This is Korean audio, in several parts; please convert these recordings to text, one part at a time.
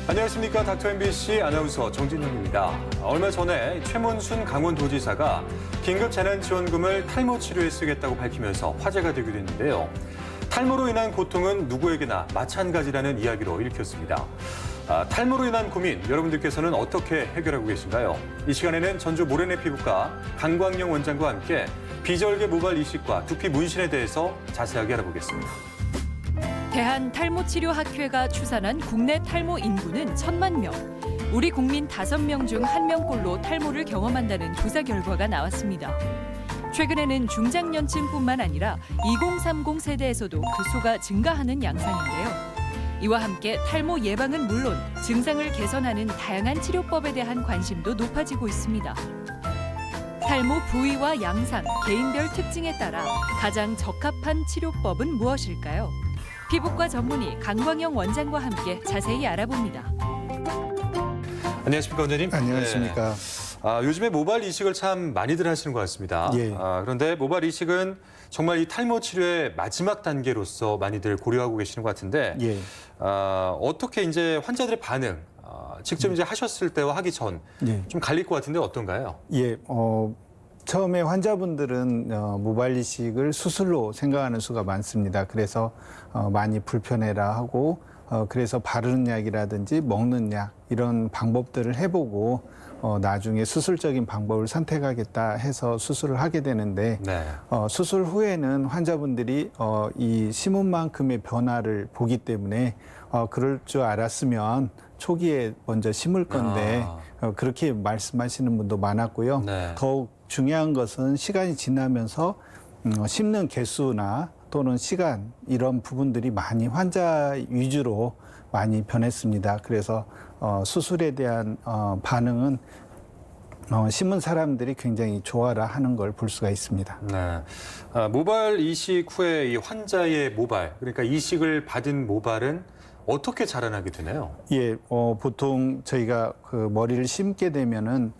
안녕하십니까. 닥터 MBC 아나운서 정진영입니다. 얼마 전에 최문순 강원도지사가 긴급 재난지원금을 탈모 치료에 쓰겠다고 밝히면서 화제가 되기도 했는데요. 탈모로 인한 고통은 누구에게나 마찬가지라는 이야기로 읽혔습니다. 탈모로 인한 고민, 여러분들께서는 어떻게 해결하고 계신가요? 이 시간에는 전주 모래내 피부과 강광영 원장과 함께 비절개 모발 이식과 두피 문신에 대해서 자세하게 알아보겠습니다. 대한탈모치료학회가 추산한 국내 탈모 인구는 1,000만 명. 우리 국민 5명 중 1명꼴로 탈모를 경험한다는 조사 결과가 나왔습니다. 최근에는 중장년층뿐만 아니라 2030 세대에서도 그 수가 증가하는 양상인데요. 이와 함께 탈모 예방은 물론 증상을 개선하는 다양한 치료법에 대한 관심도 높아지고 있습니다. 탈모 부위와 양상, 개인별 특징에 따라 가장 적합한 치료법은 무엇일까요? 피부과 전문의 강광영 원장과 함께 자세히 알아봅니다. 안녕하십니까, 원장님. 안녕하십니까. 네. 요즘에 모발 이식을 참 많이들 하시는 것 같습니다. 예. 그런데 모발 이식은 정말 이 탈모 치료의 마지막 단계로서 많이들 고려하고 계시는 것 같은데 예. 어떻게 이제 환자들의 반응, 직접 이제 하셨을 때와 하기 전 좀 예. 갈릴 것 같은데 어떤가요? 예. 처음에 환자분들은 모발 이식을 수술로 생각하는 수가 많습니다. 그래서 많이 불편해라 하고 그래서 바르는 약이라든지 먹는 약 이런 방법들을 해보고 나중에 수술적인 방법을 선택하겠다 해서 수술을 하게 되는데 네. 수술 후에는 환자분들이 이 심은만큼의 변화를 보기 때문에 그럴 줄 알았으면 초기에 먼저 심을 건데 그렇게 말씀하시는 분도 많았고요. 네. 더욱 중요한 것은 시간이 지나면서 심는 개수나 또는 시간 이런 부분들이 많이 환자 위주로 많이 변했습니다. 그래서 수술에 대한 반응은 심은 사람들이 굉장히 좋아라 하는 걸 볼 수가 있습니다. 네. 모발 이식 후에 이 환자의 모발, 그러니까 이식을 받은 모발은 어떻게 자라나게 되나요? 예, 보통 저희가 그 머리를 심게 되면은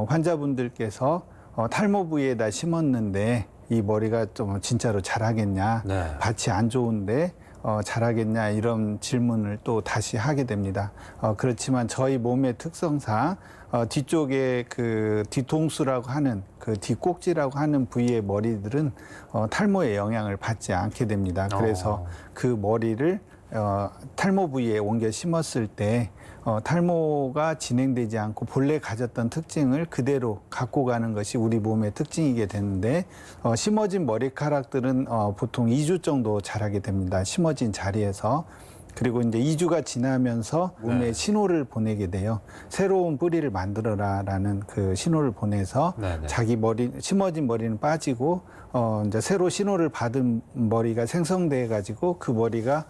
환자분들께서 탈모 부위에다 심었는데 이 머리가 좀 진짜로 자라겠냐, 네. 밭이 안 좋은데 자라겠냐 이런 질문을 또 다시 하게 됩니다. 그렇지만 저희 몸의 특성상 뒤쪽에 그 뒤통수라고 하는 그 뒷꼭지라고 하는 부위의 머리들은 탈모의 영향을 받지 않게 됩니다. 그래서 그 머리를 탈모 부위에 옮겨 심었을 때 탈모가 진행되지 않고 본래 가졌던 특징을 그대로 갖고 가는 것이 우리 몸의 특징이게 되는데 심어진 머리카락들은 보통 2주 정도 자라게 됩니다. 심어진 자리에서. 그리고 이제 2주가 지나면서 몸에 신호를 보내게 돼요. 새로운 뿌리를 만들어라라는 그 신호를 보내서 자기 머리 심어진 머리는 빠지고 이제 새로 신호를 받은 머리가 생성돼 가지고 그 머리가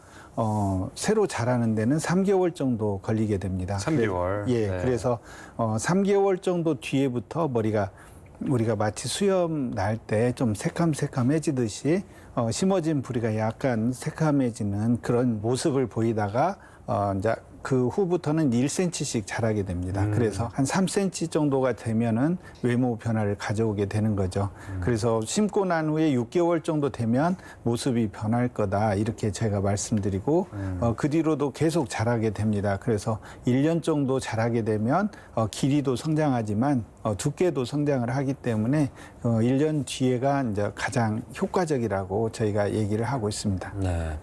새로 자라는 데는 3개월 정도 걸리게 됩니다. 3개월. 예, 네. 그래서 3개월 정도 뒤에부터 머리가 우리가 마치 수염 날 때 좀 새카매지듯이 심어진 부리가 약간 새카매지는 그런 모습을 보이다가 이제 그 후부터는 1cm씩 자라게 됩니다. 그래서 한 3cm 정도가 되면은 외모 변화를 가져오게 되는 거죠. 그래서 심고 난 후에 6개월 정도 되면 모습이 변할 거다 이렇게 제가 말씀드리고 그 뒤로도 계속 자라게 됩니다. 그래서 1년 정도 자라게 되면 길이도 성장하지만 두께도 성장을 하기 때문에 1년 뒤에가 이제 가장 효과적이라고 저희가 얘기를 하고 있습니다. 네.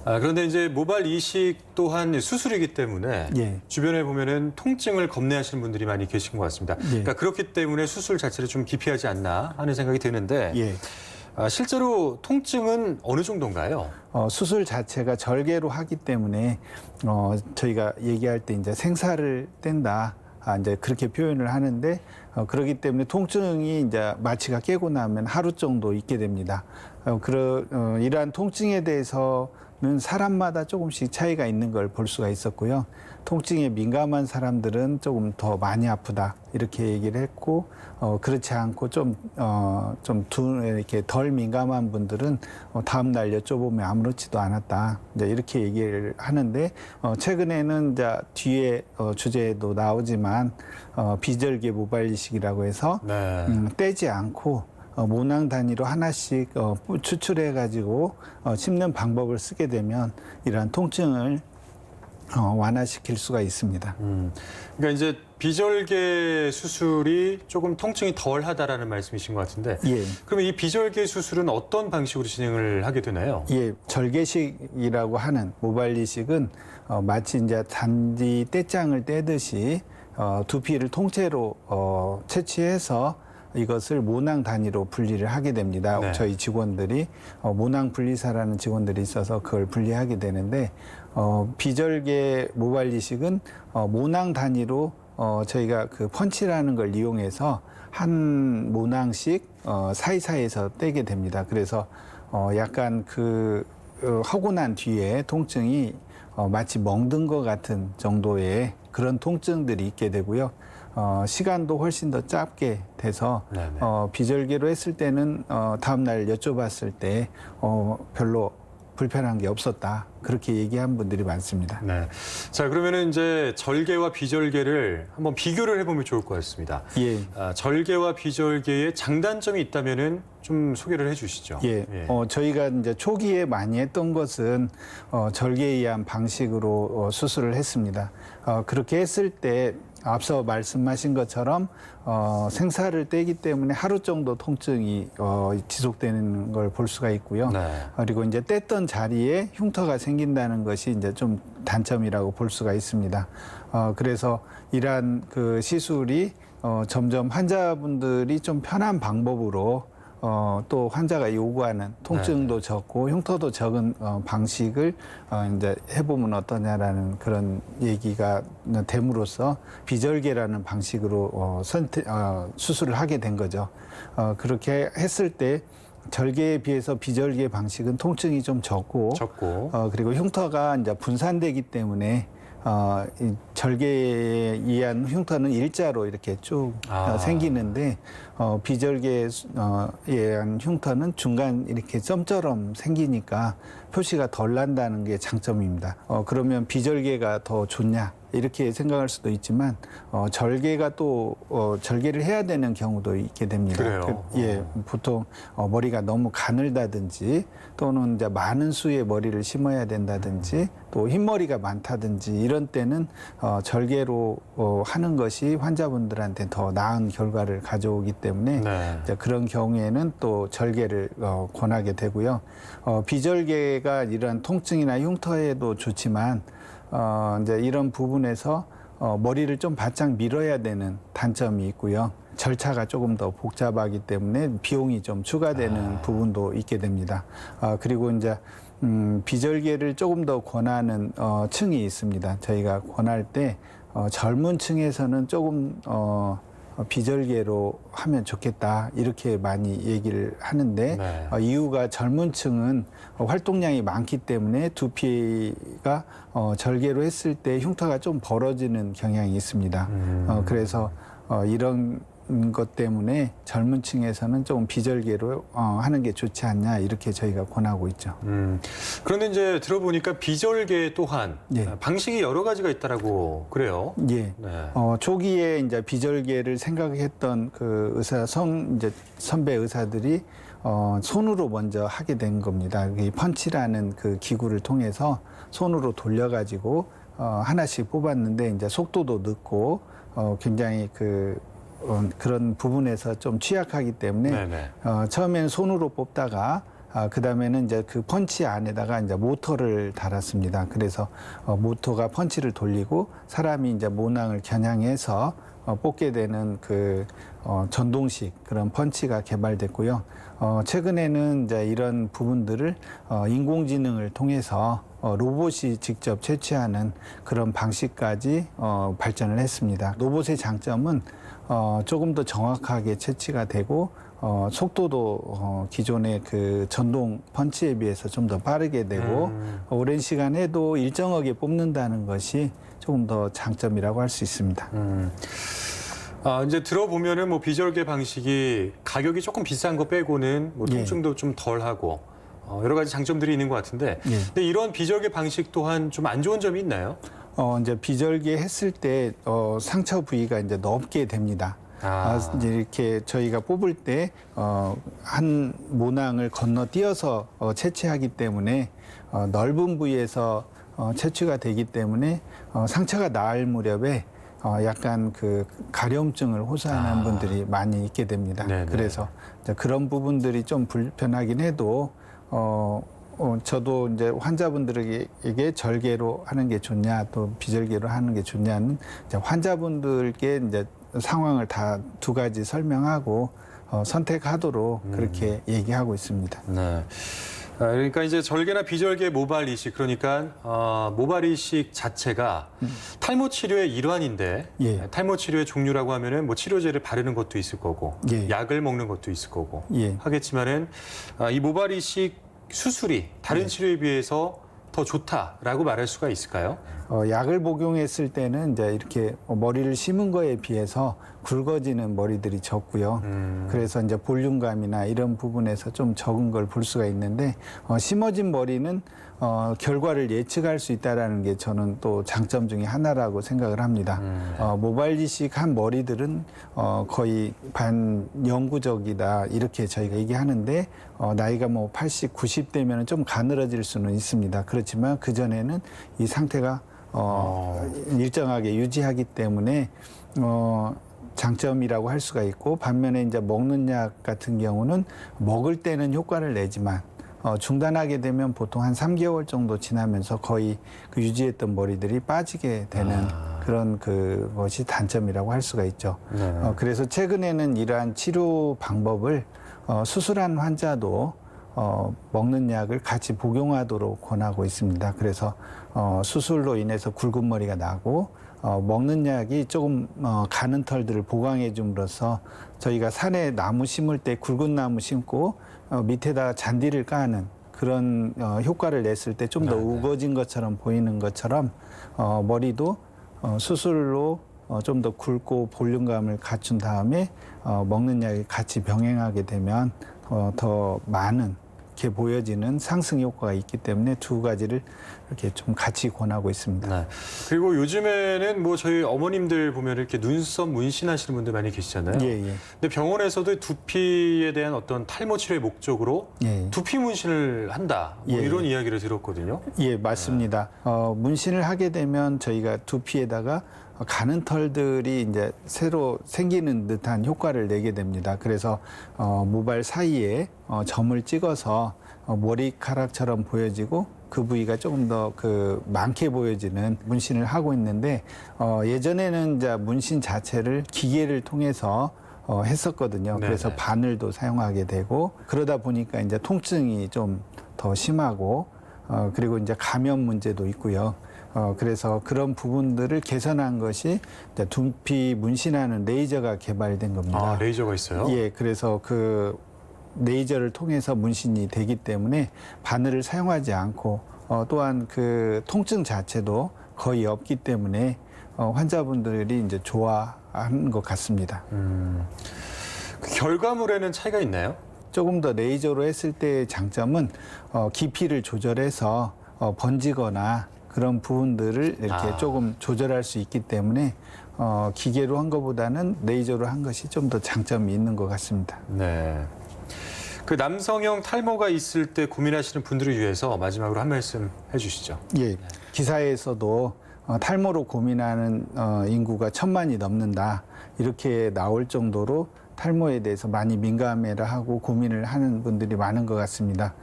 그런데 이제 모발 이식 또한 수술이기 때문에 예. 주변에 보면은 통증을 겁내하시는 분들이 많이 계신 것 같습니다. 예. 그러니까 그렇기 때문에 수술 자체를 좀 기피하지 않나 하는 생각이 드는데 예. 실제로 통증은 어느 정도인가요? 수술 자체가 절개로 하기 때문에 저희가 얘기할 때 이제 생사를 뗀다. 이제 그렇게 표현을 하는데 그렇기 때문에 통증이 이제 마취가 깨고 나면 하루 정도 있게 됩니다. 이러한 통증에 대해서는 사람마다 조금씩 차이가 있는 걸 볼 수가 있었고요. 통증에 민감한 사람들은 조금 더 많이 아프다 이렇게 얘기를 했고 그렇지 않고 이렇게 덜 민감한 분들은 다음 날 여쭤보면 아무렇지도 않았다 이제 이렇게 얘기를 하는데 최근에는 이제 뒤에 주제에도 나오지만 비절개 모발 이식이라고 해서 떼지 않고 모낭 단위로 하나씩 추출해 가지고 심는 방법을 쓰게 되면 이러한 통증을 완화시킬 수가 있습니다. 그러니까 이제 비절개 수술이 조금 통증이 덜하다라는 말씀이신 것 같은데, 예. 그러면 이 비절개 수술은 어떤 방식으로 진행을 하게 되나요? 예, 절개식이라고 하는 모발이식은 마치 이제 단지 떼장을 떼듯이 두피를 통째로 채취해서 이것을 모낭 단위로 분리를 하게 됩니다. 네. 저희 직원들이 모낭 분리사라는 직원들이 있어서 그걸 분리하게 되는데 비절개 모발이식은 모낭 단위로 저희가 그 펀치라는 걸 이용해서 한 모낭씩 사이사이에서 떼게 됩니다. 그래서 약간 하고 난 뒤에 통증이 마치 멍든 것 같은 정도의 그런 통증들이 있게 되고요. 시간도 훨씬 더 짧게 돼서 네네. 비절개로 했을 때는 다음 날 여쭤봤을 때 별로 불편한 게 없었다. 그렇게 얘기한 분들이 많습니다. 네. 자, 그러면은 이제 절개와 비절개를 한번 비교를 해보면 좋을 것 같습니다. 예. 절개와 비절개의 장단점이 있다면은 좀 소개를 해주시죠. 예. 저희가 이제 초기에 많이 했던 것은 절개에 의한 방식으로 수술을 했습니다. 그렇게 했을 때 앞서 말씀하신 것처럼 생사를 떼기 때문에 하루 정도 통증이 지속되는 걸 볼 수가 있고요. 네. 그리고 이제 뗐던 자리에 흉터가 생긴다는 것이 이제 좀 단점이라고 볼 수가 있습니다. 그래서 이러한 그 시술이 점점 환자분들이 좀 편한 방법으로 또 환자가 요구하는 통증도 적고 흉터도 적은 방식을 이제 해보면 어떠냐라는 그런 얘기가 됨으로써 비절개라는 방식으로 수술을 하게 된 거죠. 그렇게 했을 때 절개에 비해서 비절개 방식은 통증이 좀 적고 그리고 흉터가 이제 분산되기 때문에 이 절개에 의한 흉터는 일자로 이렇게 쭉 생기는데 비절개에 의한 흉터는 중간 이렇게 점처럼 생기니까 표시가 덜 난다는 게 장점입니다. 그러면 비절개가 더 좋냐 이렇게 생각할 수도 있지만 절개가 또 절개를 해야 되는 경우도 있게 됩니다. 그래요? 예, 보통 머리가 너무 가늘다든지 또는 이제 많은 수의 머리를 심어야 된다든지 또 흰머리가 많다든지 이런 때는 절개로 하는 것이 환자분들한테 더 나은 결과를 가져오기 때문에 네. 이제 그런 경우에는 또 절개를 권하게 되고요. 비절개가 이런 통증이나 흉터에도 좋지만 이제 이런 부분에서 머리를 좀 바짝 밀어야 되는 단점이 있고요. 절차가 조금 더 복잡하기 때문에 비용이 좀 추가되는 부분도 있게 됩니다. 그리고 이제 비절개를 조금 더 권하는 층이 있습니다. 저희가 권할 때 젊은 층에서는 조금 비절개로 하면 좋겠다 이렇게 많이 얘기를 하는데 네. 이유가 젊은 층은 활동량이 많기 때문에 두피가 절개로 했을 때 흉터가 좀 벌어지는 경향이 있습니다. 그래서 이런 것 때문에 젊은 층에서는 조금 비절개로 하는 게 좋지 않냐 이렇게 저희가 권하고 있죠. 그런데 이제 들어보니까 비절개 또한 예. 방식이 여러 가지가 있다라고 그래요. 예. 네. 초기에 이제 비절개를 생각했던 그 이제 선배 의사들이 손으로 먼저 하게 된 겁니다. 이 펀치라는 그 기구를 통해서 손으로 돌려가지고 하나씩 뽑았는데 이제 속도도 늦고 굉장히 그런 부분에서 좀 취약하기 때문에 네네. 처음에는 손으로 뽑다가 그 다음에는 이제 그 펀치 안에다가 이제 모터를 달았습니다. 그래서 모터가 펀치를 돌리고 사람이 이제 모낭을 겨냥해서 뽑게 되는 전동식 그런 펀치가 개발됐고요. 최근에는 이제 이런 부분들을 인공지능을 통해서 로봇이 직접 채취하는 그런 방식까지 발전을 했습니다. 로봇의 장점은 조금 더 정확하게 채취가 되고 속도도 기존의 그 전동 펀치에 비해서 좀 더 빠르게 되고 오랜 시간 해도 일정하게 뽑는다는 것이 조금 더 장점이라고 할 수 있습니다. 이제 들어보면은 뭐 비절개 방식이 가격이 조금 비싼 거 빼고는 뭐 통증도 좀 덜하고 여러 가지 장점들이 있는 것 같은데, 예. 근데 이런 비절개 방식 또한 좀 안 좋은 점이 있나요? 이제 비절개 했을 때 상처 부위가 이제 넓게 됩니다. 이제 이렇게 저희가 뽑을 때 한 모낭을 건너뛰어서 채취하기 때문에 넓은 부위에서 채취가 되기 때문에 상처가 나을 무렵에 약간 그 가려움증을 호소하는 분들이 많이 있게 됩니다. 네네. 그래서 이제 그런 부분들이 좀 불편하긴 해도 저도 이제 환자분들에게 절개로 하는 게 좋냐 또 비절개로 하는 게 좋냐는 이제 환자분들께 이제 상황을 다 두 가지 설명하고 선택하도록 그렇게 얘기하고 있습니다. 네. 그러니까 이제 절개나 비절개 모발 이식, 그러니까 모발 이식 자체가 탈모 치료의 일환인데, 예. 탈모 치료의 종류라고 하면은 뭐 치료제를 바르는 것도 있을 거고, 예. 약을 먹는 것도 있을 거고 예. 하겠지만은 이 모발 이식 수술이 다른 치료에 비해서 더 좋다라고 말할 수가 있을까요? 약을 복용했을 때는 이제 이렇게 머리를 심은 거에 비해서 굵어지는 머리들이 적고요. 그래서 이제 볼륨감이나 이런 부분에서 좀 적은 걸 볼 수가 있는데 심어진 머리는 결과를 예측할 수 있다라는 게 저는 또 장점 중에 하나라고 생각을 합니다. 모발 이식한 머리들은 거의 반영구적이다 이렇게 저희가 얘기하는데 나이가 뭐 80, 90대면 좀 가늘어질 수는 있습니다. 그렇지만 그 전에는 이 상태가 일정하게 유지하기 때문에 장점이라고 할 수가 있고, 반면에 이제 먹는 약 같은 경우는 먹을 때는 효과를 내지만 중단하게 되면 보통 한 3개월 정도 지나면서 거의 그 유지했던 머리들이 빠지게 되는 그런 그것이 단점이라고 할 수가 있죠. 네. 그래서 최근에는 이러한 치료 방법을 수술한 환자도 먹는 약을 같이 복용하도록 권하고 있습니다. 그래서 수술로 인해서 굵은 머리가 나고 먹는 약이 조금 가는 털들을 보강해 줌으로써 저희가 산에 나무 심을 때 굵은 나무 심고 밑에다가 잔디를 까는 그런 효과를 냈을 때 좀 더 우거진 것처럼 보이는 것처럼 머리도 수술로 좀 더 굵고 볼륨감을 갖춘 다음에 먹는 약이 같이 병행하게 되면 더 많은 이렇게 보여지는 상승 효과가 있기 때문에 두 가지를 이렇게 좀 같이 권하고 있습니다. 네. 그리고 요즘에는 뭐 저희 어머님들 보면 이렇게 눈썹 문신하시는 분들 많이 계시잖아요. 예, 예. 근데 병원에서도 두피에 대한 어떤 탈모 치료의 목적으로 예. 두피 문신을 한다. 뭐 예. 이런 이야기를 들었거든요. 예, 맞습니다. 문신을 하게 되면 저희가 두피에다가 가는 털들이 이제 새로 생기는 듯한 효과를 내게 됩니다. 그래서 모발 사이에 점을 찍어서 머리카락처럼 보여지고 그 부위가 조금 더 많게 보여지는 문신을 하고 있는데 예전에는 이제 문신 자체를 기계를 통해서 했었거든요. 그래서 네네. 바늘도 사용하게 되고 그러다 보니까 이제 통증이 좀 더 심하고 그리고 이제 감염 문제도 있고요. 그래서 그런 부분들을 개선한 것이 이제 두피 문신하는 레이저가 개발된 겁니다. 아, 레이저가 있어요? 예, 그래서 그 레이저를 통해서 문신이 되기 때문에 바늘을 사용하지 않고 또한 그 통증 자체도 거의 없기 때문에 환자분들이 이제 좋아하는 것 같습니다. 그 결과물에는 차이가 있나요? 조금 더 레이저로 했을 때의 장점은 깊이를 조절해서 번지거나 그런 부분들을 이렇게 조금 조절할 수 있기 때문에 기계로 한 것보다는 레이저로 한 것이 좀 더 장점이 있는 것 같습니다. 네. 그 남성형 탈모가 있을 때 고민하시는 분들을 위해서 마지막으로 한 말씀 해주시죠. 예, 기사에서도 탈모로 고민하는 인구가 1,000만이 넘는다 이렇게 나올 정도로 탈모에 대해서 많이 민감해라 하고 고민을 하는 분들이 많은 것 같습니다.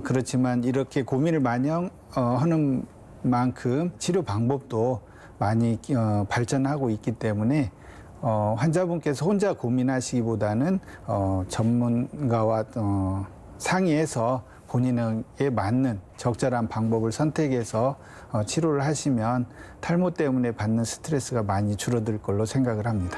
그렇지만 이렇게 고민을 많이 하는 만큼 치료 방법도 많이 발전하고 있기 때문에 환자분께서 혼자 고민하시기보다는 전문가와 상의해서 본인에게 맞는 적절한 방법을 선택해서 치료를 하시면 탈모 때문에 받는 스트레스가 많이 줄어들 걸로 생각을 합니다.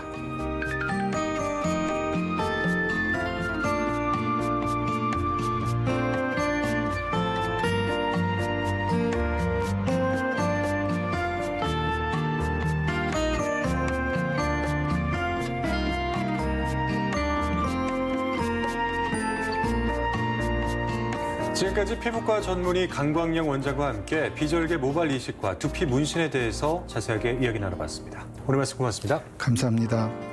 지금까지 피부과 전문의 강광영 원장과 함께 비절개 모발 이식과 두피 문신에 대해서 자세하게 이야기 나눠봤습니다. 오늘 말씀 고맙습니다. 감사합니다.